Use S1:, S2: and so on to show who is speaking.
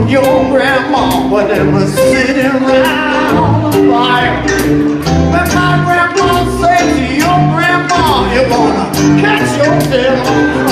S1: your grandma, but they was sitting around the fire. When my grandma said to your grandma, you're gonna catch your tail on